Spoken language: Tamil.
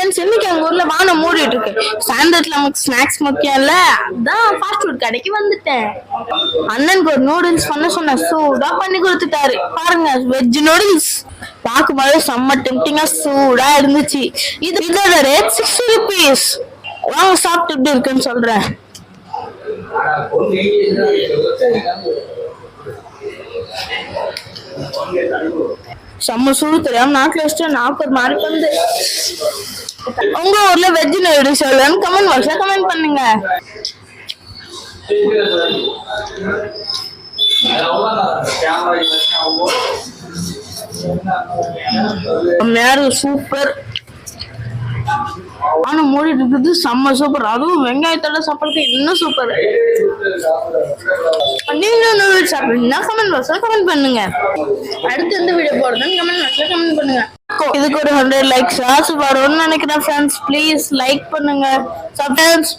இன்னைக்கு எங்க ஊர்ல வானம் மூடிட்டு இருக்கு. சாயந்தரத்துல நமக்கு ஸ்நாக்ஸ் முக்கியம் இல்ல, அதான் ஃபாஸ்ட் ஃபுட் கடைக்கு வந்துட்டேன். அண்ணனுக்கு ஒரு நூடுல்ஸ் பண்ண சொன்ன, சூடா பண்ணி கொடுத்துட்டாரு. பாருங்க, வெஜ் நூடுல்ஸ் பார்க்கும்போது செம்ம டெம்டிங்கா சூடா இருந்துச்சு. இதோட ரேட் 60 rupees. வாங்க சாப்பிட்டு எப்படி இருக்குன்னு சொல்றேன். செம்ம சூடு தெரியாம நாக்குல வச்சுட்டு நாக்கு ஒரு மாதிரி வந்து. உங்க ஊர்ல வெஜ் நூடுல்ஸ் எவ்வளோன்னு கமெண்ட் பாக்ஸ்ல கமெண்ட் பண்ணுங்க. சூப்பர். ஆனா மூடிட்டு இருக்குது செம்ம சூப்பர். அதுவும் வெங்காயத்தோட சாப்பிடுறது இன்னும் சூப்பர். நீங்களும் நூடுல்ஸ் சாப்பிடுறீங்கன்னா கமெண்ட் பாக்ஸ்ல கமெண்ட் பண்ணுங்க. அடுத்து எந்த வீடியோ போடுறதுன்னு கமெண்ட் பாக்ஸ்ல கமெண்ட் பண்ணுங்க. இதுக்கு ஒரு 100 லைக்ஸ் வரும்னு நினைக்கிறேன் ஃப்ரெண்ட்ஸ். ப்ளீஸ் லைக் பண்ணுங்க. சம்டைம்ஸ்